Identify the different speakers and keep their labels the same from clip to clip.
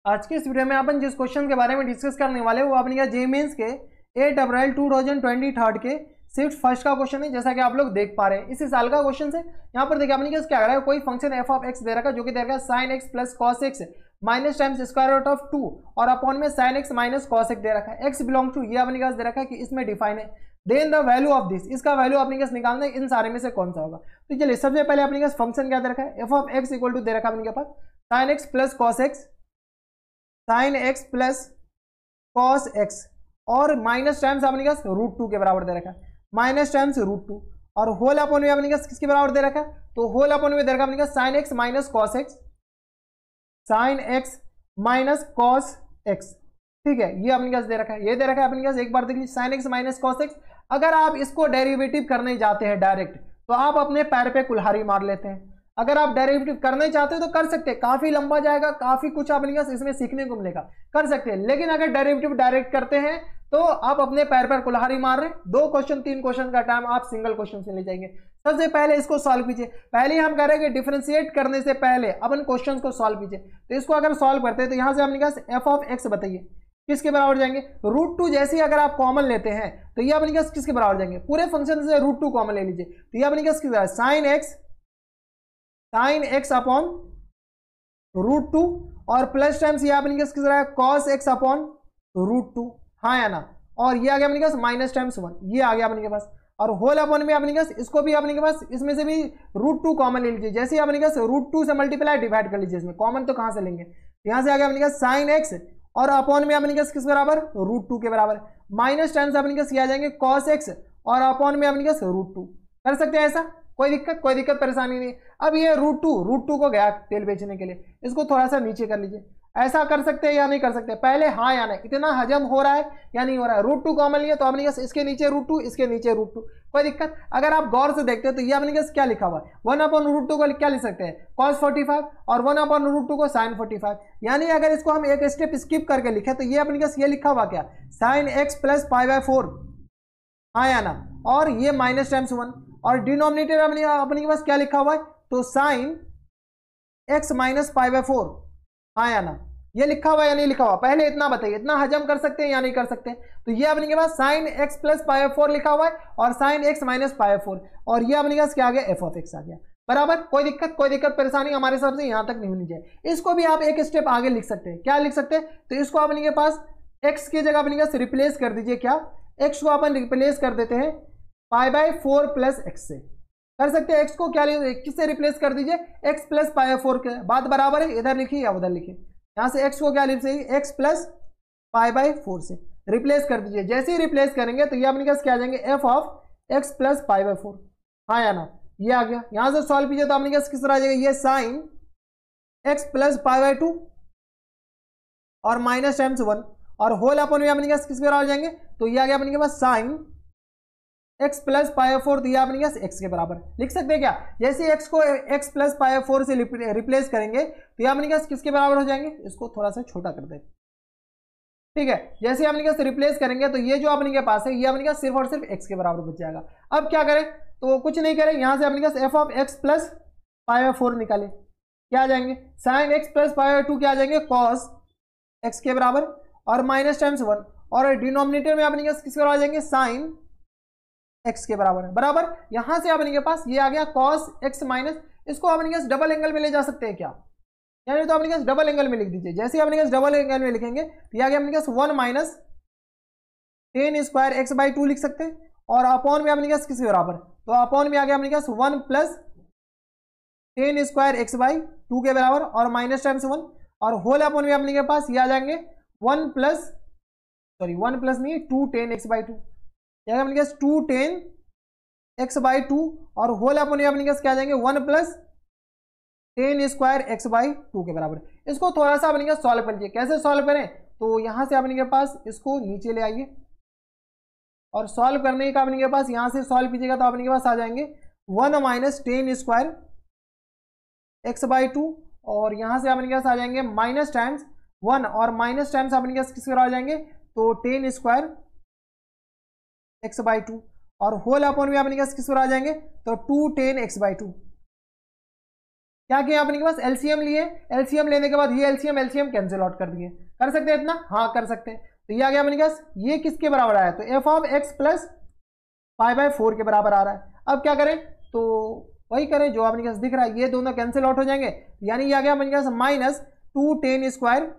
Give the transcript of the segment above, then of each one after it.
Speaker 1: आज के इस वीडियो में अपन जिस क्वेश्चन के बारे में डिस्कस करने वाले हैं वो अपने क्या जे मेंस के 8 अप्रैल 2023 के शिफ्ट फर्स्ट का क्वेश्चन है। जैसा कि आप लोग देख पा रहे हैं इसी साल का क्वेश्चन है। यहाँ पर देखिए अपने क्या कर रहा है, कोई फंक्शन एफ ऑफ एक्स दे रखा है जो कि दे रखा है sine x plus cos x minus times square root of 2 और अपॉन में sine x minus cos x दे रखा है। एक्स बिलोंग टू ये अपने पास दे रखा है कि इसमें डिफाइन है। Then the value of this, इसका वैल्यू अपने पास निकालना है, इन सारे में से कौन सा होगा। तो चलिए सबसे पहले अपने पास फंक्शन क्या दे रखा है, f of x equal to दे रखा है अपने पास sine x plus cos x, sine x plus cos x और माइनस टाइम्स अपने पास रूट 2 के बराबर दे रखा है, माइनस टाइम्स रूट 2 और होल अपॉन में अपने पास किसके बराबर दे रखा है, तो होल अपॉन में दे रखा है अपने पास sine x minus cos x, sine x minus cos x. ठीक है, ये अपने पास दे रखा है, ये दे रखा है अपने पास। एक बार देख लीजिए sign x minus cos x, अगर आप इसको डेरिवेटिव करने जाते हैं डायरेक्ट तो आप अपने पैर पे कुल्हाड़ी मार लेते हैं। अगर आप डेरिवेटिव करना चाहते हो तो कर सकते हैं, काफी लंबा जाएगा, काफी कुछ अपने पास इसमें सीखने को मिलेगा, कर सकते हैं। लेकिन अगर डेरिवेटिव डायरेक्ट करते हैं तो आप अपने पैर पर कुल्हाड़ी मार रहे हैं। 2 क्वेश्चन 3 क्वेश्चन का टाइम आप सिंगल क्वेश्चन से ले जाएंगे। सबसे पहले इसको सॉल्व कीजिए। पहले हम कह रहे हैं कि डिफरेंशिएट करने से पहले अपन क्वेश्चन को सॉल्व कीजिए। तो इसको अगर सॉल्व करते हैं तो यहां से अपने पास एफ ऑफ एक्स बताइए किसके बराबर जाएंगे, रूट 2 जैसे अगर आप कॉमन लेते हैं तो ये अपने पास किसके बराबर जाएंगे, पूरे फंक्शन से रूट 2 कॉमन ले लीजिए तो ये अपने पास किसके साइन एक्स अपॉन रूट 2 और प्लस टाइम्स ये अपने पास किस रहा कॉस एक्स अपॉन रूट 2, हाँ या ना। और ये आ गया अपने पास माइनस टाइम्स 1, ये आ गया अपने के पास। और होल अपॉन में अपने पास इसको भी अपने के पास इसमें से भी रूट 2 कॉमन ले लीजिए। जैसे अपने पास रूट 2 से मल्टीप्लाई डिवाइड कर लीजिए, इसमें कॉमन तो कहां से लेंगे, यहां से आ गया अपने पास साइन एक्स और अपॉन में अपने पास किस बराबर रूट 2 के बराबर, माइनस टाइम्स अपने पास आ जाएंगे कॉस एक्स और अपॉन में अपने पास रूट 2। कर सकते हैं ऐसा, कोई दिक्कत परेशानी नहीं। अब ये रूट टू को गया तेल बेचने के लिए, इसको थोड़ा सा नीचे कर लीजिए। ऐसा कर सकते हैं या नहीं कर सकते, पहले हाँ या नहीं, इतना हजम हो रहा है या नहीं हो रहा है। रूट 2 कॉमन लिया तो अपने पास इसके नीचे रूट 2, इसके नीचे रूट 2, कोई दिक्कत। अगर आप गौर से देखते हैं तो ये अपने पास क्या लिखा हुआ है, 1 अपॉन रूट 2 को क्या लिख सकते हैं कॉस 45 और 1 अपॉन रूट 2 को साइन 45। यानी अगर इसको हम एक स्टेप स्किप करके लिखे तो ये अपने पास ये लिखा हुआ क्या, sign x plus pi by 4, हाँ या ना। और ये माइनस टाइम्स 1 और डिनोमिनेटर अपने के पास क्या लिखा हुआ है, तो sign x minus pi by 4, हाँ या ना। ये लिखा हुआ या नहीं लिखा हुआ, पहले इतना बताइए, इतना हजम कर सकते हैं या नहीं कर सकते। तो ये अपने के पास sine x plus pi by 4 लिखा हुआ है और sine x minus pi by 4 और ये अपने के पास क्या आ गया, एफ ऑफ एक्स आ गया बराबर। कोई दिक्कत परेशानी हमारे हिसाब से यहां तक नहीं होनी चाहिए। इसको भी आप एक स्टेप आगे लिख सकते हैं, क्या लिख सकते हैं, तो इसको अपने के पास एक्स की जगह अपने के पास रिप्लेस कर दीजिए। क्या, एक्स को अपन रिप्लेस कर देते हैं पाई बाय 4 प्लस एक्स से, कर सकते हैं। एक्स को क्या किससे रिप्लेस कर दीजिए, एक्स प्लस पाई बाय 4 के, बात बराबर है, इधर लिखिए या उधर लिखिए। यहां से एक्स को क्या लिख सकते, एक्स प्लस पाई बाय 4 से रिप्लेस कर दीजिए। जैसे ही रिप्लेस करेंगे तो ये अपने पास क्या आ जाएंगे, F of x plus pi by 4, हाँ या ना, ये आ गया। यहां से सॉल्व कीजिए तो अपने पास किस तरह आ जाएगा, ये sign x plus pi bye 2 और माइनस टाइम्स 1 और होल अपॉन में अपने पास किस बराबर जाएंगे, तो ये आ गया अपने के पास साइन एक्स प्लस पाई 4, तो ये अपने पास एक्स के बराबर लिख सकते हैं क्या। जैसे एक्स को एक्स प्लस पाई 4 से रिप्लेस करेंगे तो ये अपने पास किसके बराबर हो जाएंगे, इसको थोड़ा सा छोटा कर दें, ठीक है। जैसे अपने पास रिप्लेस करेंगे तो ये जो अपने के पास है ये अपने पास सिर्फ और सिर्फ एक्स के बराबर बच जाएगा। अब क्या करें, तो कुछ नहीं करें, यहां से अपने पास f of x plus pi 4 निकाले, क्या आ जाएंगे, साइन एक्स प्लस पाई 2 क्या आ जाएंगे, कॉस एक्स के बराबर और माइनस टाइम्स 1 और डिनोमिनेटर में अपने पास किसके बराबर आ जाएंगे, साइन एक्स के बराबर है बराबर। यहां से अपने के पास ये आ गया कॉस एक्स माइनस, इसको अपने पास डबल एंगल में ले जा सकते हैं क्या, यानी तो अपने पास डबल एंगल में लिख दीजिए। जैसे अपने पास डबल एंगल में लिखेंगे तो ये आ गया अपने पास 1 minus ten square x by 2 लिख सकते हैं और अपॉन में अपने पास किसके बराबर, तो अपॉन में आ गया अपने पास 1 plus ten square x by 2 के बराबर और माइनस टाइम्स 1 और होल अपॉन में अपने के पास ये आ जाएंगे 1 प्लस नहीं 2 टेन एक्स बाई 2, अपने पास 2 टेन एक्स बाई 2 और होल अपॉन में अपने पास क्या आ जाएंगे 1 plus ten square x by 2 के बराबर। इसको थोड़ा सा अपने सॉल्व कर लीजिए। कैसे सॉल्व करें, तो यहां से अपने के पास इसको नीचे ले आइए और सॉल्व करने का अपने के पास यहां से सॉल्व कीजिएगा तो अपने के पास आ जाएंगे 1 minus ten square x by 2 और यहां से अपने के पास आ जाएंगे माइनस टाइम्स 1 और माइनस टाइम्स अपने के पास किसके आ जाएंगे, तो टेन स्क्वायर एक्स बाई 2 और होल अपॉन में अपने पास किस पर आ जाएंगे, तो 2 टेन एक्स बाई 2, क्या किया अपने के पास, एलसीएम लिए, एलसीएम लेने के बाद ये एलसीएम एलसीएम कैंसिल आउट कर दिए। कर सकते हैं इतना, हाँ कर सकते हैं। तो ये आ गया अपने पास, ये किसके बराबर आया, तो F of x plus pi by 4 के बराबर आ रहा है। अब क्या करें, तो वही करें जो अपने पास दिख रहा है, ये दोनों कैंसिल आउट हो जाएंगे, यानी ये आ गया अपने पास minus 2 tan square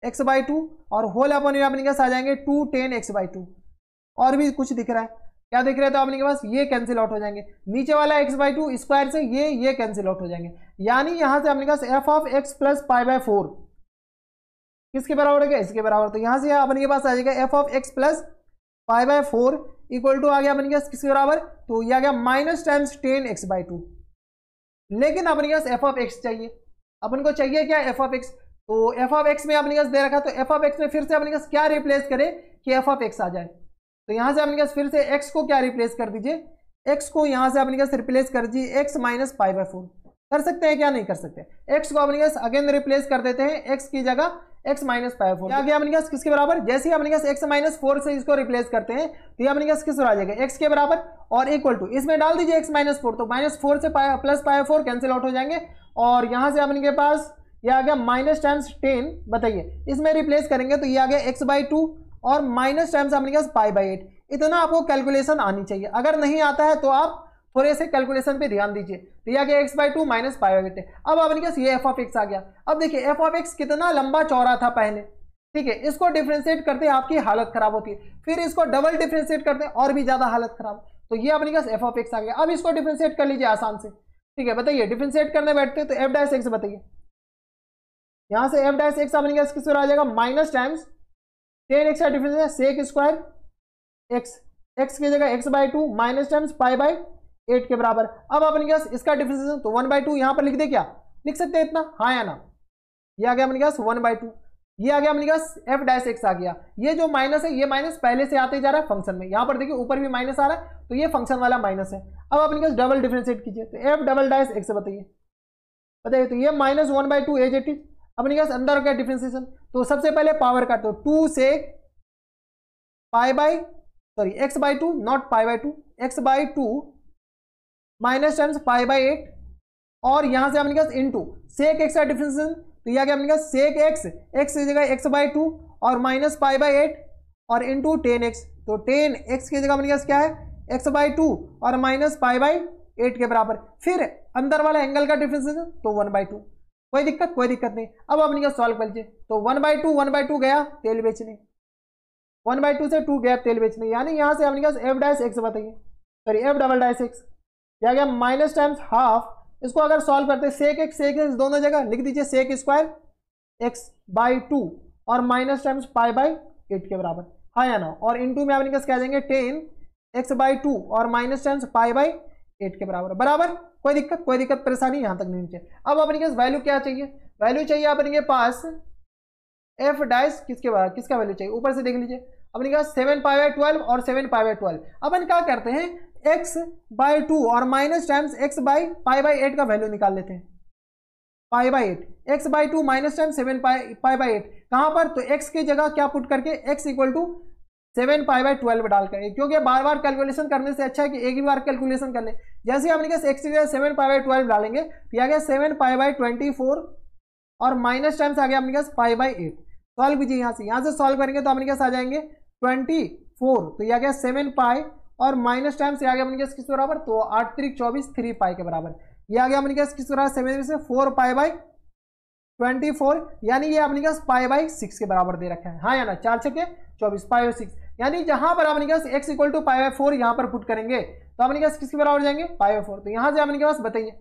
Speaker 1: x by 2 और होल अपन में अपने पास आ जाएंगे 2 tan x बाई 2। और भी कुछ दिख रहा है, क्या दिख रहा है, तो अपने के पास ये कैंसिल आउट हो जाएंगे, नीचे वाला एक्स बाई 2 स्क्वायर से ये कैंसिल आउट हो जाएंगे, यानी यहां से अपने पास f of x plus pi by 4 किसके बराबर है, इसके बराबर। तो यहां से अपने के पास आ जाएगा f of x plus pi by 4 equal to आ गया अपने के पास किसके बराबर, तो ये आ गया minus times tan x by 2। लेकिन अपने के पास एफ ऑफ एक्स चाहिए, अपन को चाहिए क्या, एफ ऑफ एक्स। तो एफ ऑफ एक्स में अपने पास दे रखा, तो एफ ऑफ एक्स में फिर से अपने पास क्या रिप्लेस करे कि एफ ऑफ एक्स आ जाए। तो यहां से अपने पास फिर से x को क्या रिप्लेस कर दीजिए, x को यहां से अपने पास रिप्लेस कर दीजिए x माइनस पाई बाय 4। कर सकते हैं क्या, नहीं कर सकते, x को अपने पास अगेन रिप्लेस कर देते हैं, x की जगह x माइनस पाई बाय 4। क्या गया अपने पास किसके बराबर, जैसे ही अपने पास x माइनस 4 से इसको रिप्लेस करते हैं तो ये अपने पास किस आ जाएगा, x के बराबर और इक्वल टू इसमें डाल दीजिए x माइनस 4, तो माइनस 4 से प्लस पाई 4 कैंसिल आउट हो जाएंगे और यहां से अपने के पास ये आ गया माइनस टाइम्स 10। बताइए इसमें रिप्लेस करेंगे तो ये आ गया x बाई 2 और माइनस टाइम्स अपने पास पाई बाई 8। इतना आपको कैलकुलेशन आनी चाहिए, अगर नहीं आता है तो आप थोड़े से कैलकुलेशन पे ध्यान दीजिए। तो ये आ गया x by 2 minus pi by 8। अब अपने पास ये एफ ऑफ एक्स आ गया। अब देखिए एफ ऑफ एक्स कितना लंबा चौड़ा था पहले, ठीक है, इसको डिफ्रेंशिएट करते आपकी हालत खराब होती है, फिर इसको डबल डिफ्रेंशिएट करते और भी ज्यादा हालत खराब। तो ये अपने पास एफ ऑफ एक्स आ गया। अब इसको डिफ्रेंशिएट कर लीजिए आसान से, ठीक है, बताइए डिफ्रेंशिएट करने बैठते तो एफ डैश एक्स, बताइए यहां से एफ डैश एक्स अपने पास किस आ जाएगा, माइनस टाइम्स tan x का डिफरेंस है सेक स्क्वायर x, x की जगह x by 2 minus times pi by 8 के बराबर। अब अपने पास इसका डिफरेंस तो 1 बाई 2 यहां पर लिख दे, क्या लिख सकते हैं इतना, हाँ या ना। ये आ गया अपने पास 1 बाई 2, ये आ गया अपने पास एफ डैश एक्स आ गया। ये जो माइनस है ये माइनस पहले से आते जा रहा है फंक्शन में, यहां पर देखिए ऊपर भी माइनस आ रहा है तो ये फंक्शन वाला माइनस है। अब अपने पास डबल डिफरेंशिएट कीजिए तो एफ डबल डैश एक्स, बताइए तो ये minus 1 by 2 as it is. अपने पास अंदर क्या डिफरेंशिएशन, तो सबसे पहले पावर का तो 2 से pi by sorry x by 2 not pi by 2, x by 2 minus times pi by 8 और यहां से अपने पास इनटू सेक एक्स का डिफरेंशिएशन, तो यह क्या अपने पास सेक एक्स, एक्स की जगह एक्स बाई 2 और माइनस पाई बाई 8 और इनटू tan x, तो tan x की जगह अपने पास क्या है एक्स बाई 2 और माइनस पाई बाई 8 के बराबर। फिर अंदर वाला एंगल का डिफरेंशिएशन तो 1 बाई 2, कोई दिक्कत नहीं। अब अपने पास सॉल्व कर लीजिए तो 1 बाई 2 गया तेल बेचने, 1 बाई 2 से 2 गया तेल बेचने, यानी यहां से अपने पास एफ डैश एक्स, बताइए sorry F double dash x क्या गया माइनस टाइम्स हाफ। इसको अगर सॉल्व करते सेक एक्स दोनों जगह लिख दीजिए सेक स्क्वायर एक्स बाई 2 और माइनस टाइम्स पाई बाई 8 के बराबर, हाँ या ना। और इनटू में अपने पास क्या जाएंगे tan x बाई 2 और माइनस टाइम्स पाई बाई 8 के बराबर, बराबर कोई दिक्कत परेशानी यहां तक नहीं चाहिए। अब अपने पास वैल्यू क्या चाहिए, वैल्यू चाहिए अपने के पास एफ डैश किसका वैल्यू चाहिए, ऊपर से देख लीजिए अपने पास 7 पाई बाई 12 और 7 पाई बाई 12। अपन क्या करते हैं x बाई 2 और minus times x by pi by 8 का वैल्यू निकाल लेते हैं, pi by 8 x by 2 minus time 7 pi by 8 कहां पर, तो x की जगह क्या पुट करके x equal to 7 pi by 12 डालकर, क्योंकि बार बार कैलकुलेशन करने से अच्छा है कि एक ही बार कैलकुलेशन कर ले। जैसे ही अपने पास x की जगह 7 पाई बाई 12 डालेंगे तो आ गया 7 पाई बाई 24 और माइनस टाइम्स आ गया अपने पास पाई बाई 8। सॉल्व कीजिए यहां से सॉल्व करेंगे तो अपने पास आ जाएंगे 24, तो यह आ गया 7 पाई और माइनस टाइम से आ गया अपने पास किस बराबर, तो 8 3 24 3 पाई के बराबर। ये आ गया अपने पास किस बराबर 7 से 4 पाई बाई 24, यानी ये अपने पास पाई बाई 6 के बराबर दे रखा है, हाँ या ना, 4 छके 24 पाई बाई 6, यानी जहां पर अपने पास x equal to pi by 4 यहां पर पुट करेंगे तो अपने पास किसके बराबर जाएंगे पाई बाई 4। तो यहां से अपने पास बताइए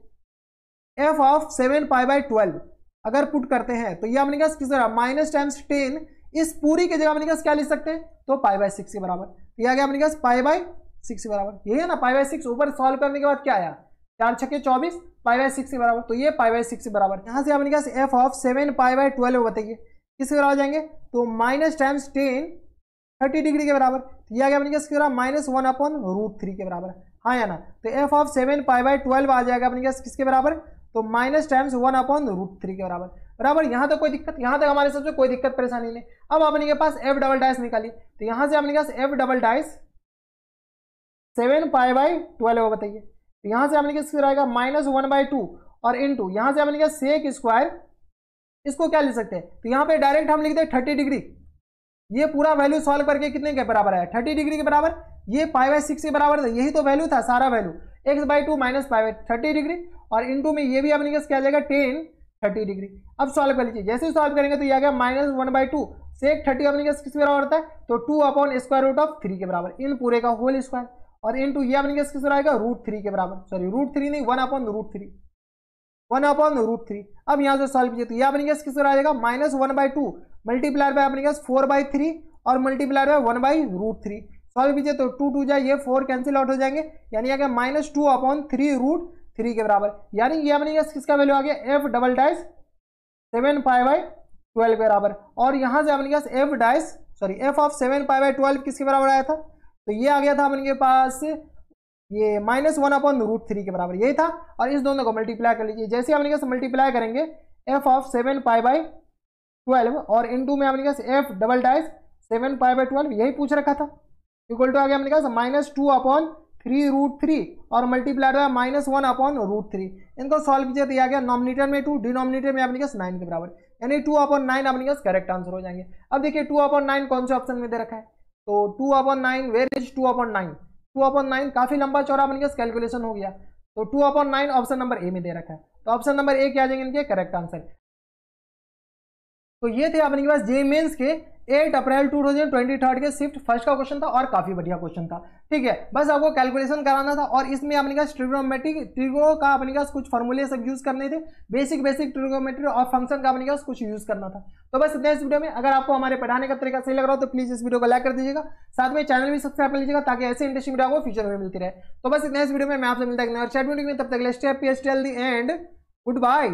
Speaker 1: एफ ऑफ 7 पाई बाई 12 अगर पुट करते हैं तो ये अपने पास किस बराबर माइनस टाइम्स 10, इस पूरी की जगह अपने पास क्या लिख सकते हैं, तो पाई बाई 6 के बराबर। ये आ गया अपने पास पाई बाई 6 के बराबर, यही है ना पाई बाई 6। ऊपर सॉल्व करने के बाद क्या आया 4 छके 24 पाई बाई 6 के बराबर, तो ये पाई बाई 6 के बराबर। यहाँ से अपने पास एफ ऑफ 7 पाई बाई 12 बताइए किसके बराबर जाएंगे, तो माइनस टाइम्स 10 30 डिग्री के बराबर। ये आ गया अपने पास किसके बराबर -1/√3 के बराबर, हाँ या ना। तो एफ ऑफ 7 पाई बाई 12 आ जाएगा अपने पास किसके बराबर, तो माइनस टाइम्स 1/√3 के बराबर, बराबर। यहाँ तक कोई दिक्कत, यहाँ तक हमारे सबसे कोई दिक्कत परेशानी नहीं। अब अपने के पास एफ डबल डैश निकालिए, तो यहाँ से अपने पास f double dash 7 pi by 12 बताइए तो यहाँ से आपने क्या रहेगा -1/2 और इंटू यहाँ से आपने क्या सेक स्क्वायर, इसको क्या लिख सकते हैं, तो यहाँ पे डायरेक्ट हम लिखते हैं 30 डिग्री। ये पूरा वैल्यू सॉल्व करके कितने के बराबर आया, 30 डिग्री के बराबर। ये π/6 के बराबर था, यही तो वैल्यू था सारा वैल्यू, x/2 माइनस π/30 डिग्री और इंटू में ये भी आपने क्या आ जाएगा 10 30 डिग्री। अब सॉल्व कर लीजिए, जैसे सॉल्व करेंगे तो ये आ गया -1/2 सेक 30 अपने किसके बराबर होता है, तो 2/√3 के बराबर, इन पूरे का होल स्क्वायर और इंटू ये अपने किसके बराबर आएगा √3 के बराबर, सॉरी √3 नहीं 1/√3 1/√3। अब यहाँ से सॉल्व कीजिए तो ये अपने किस बराबर आ जाएगा -1/2 मल्टीप्लाई बाय अपने 4/3 और मल्टीप्लाई बाय 1/√3। सॉल्व कीजिए तो 2 2 जाए, ये 4 कैंसिल आउट हो जाएंगे, यानी आ गया -2/3√3 के बराबर, यानी ये अपने किसका वैल्यू आ गया f7π/12 के बराबर। और यहाँ से अपने पास f ऑफ 7π/12 किसके बराबर आया था, तो ये आ गया था अपने पास ये -1/√3 के बराबर, यही था। और इस दोनों को मल्टीप्लाई कर लीजिए, जैसे अपने पास मल्टीप्लाई करेंगे f ऑफ 7π/12 और इंटू में अपने पास f7π/12 यही पूछ रखा था, इक्वल टू आ गया अपने पास -2/3√3 और मल्टीप्लाई हुआ -1/√3। इनको सॉल्व कीजिए तो आ गया नॉमिनेटर में 2 डिनोमिनेटर में अपने पास 9 के बराबर, यानी 2/9 अपने पास करेक्ट आंसर हो जाएंगे। अब देखिए 2/9 कौन से ऑप्शन में दे रखा है, तो 2/9 वेयर इज 2/9, 2/9 काफी लंबा चौड़ा अपने पास कैलकुलेशन हो गया, तो 2/9 ऑप्शन नंबर ए में दे रखा है, तो ऑप्शन नंबर ए क्या आ जाएंगे इनके करेक्ट आंसर। तो ये थे अपने पास जे मेंस के 8 अप्रैल 2023 के शिफ्ट फर्स्ट का क्वेश्चन था और काफी बढ़िया क्वेश्चन था, ठीक है। बस आपको कैलकुलेशन कराना था और इसमें अपने पास ट्रिगोनोमेट्री का अपने पास कुछ फॉर्मूले सब यूज करने थे, बेसिक ट्रिगोनोमेट्री और फंक्शन का अपने पास कुछ यूज करना था। तो बस इतना इस वीडियो में। अगर आपको हमारे पढ़ाने का तरीका सही लग रहा हो तो प्लीज इस वीडियो को लाइक कर दीजिएगा, साथ में चैनल भी सब्सक्राइब कर लीजिएगा ताकि ऐसे इंटरेस्टिंग वीडियो आपको फ्यूचर में मिलती रहे। तो बस इतना इस वीडियो में मैं आपसे मिलता है, तब तक स्टे ट्यून्ड, तब तक stay happy, stay healthy and good bye.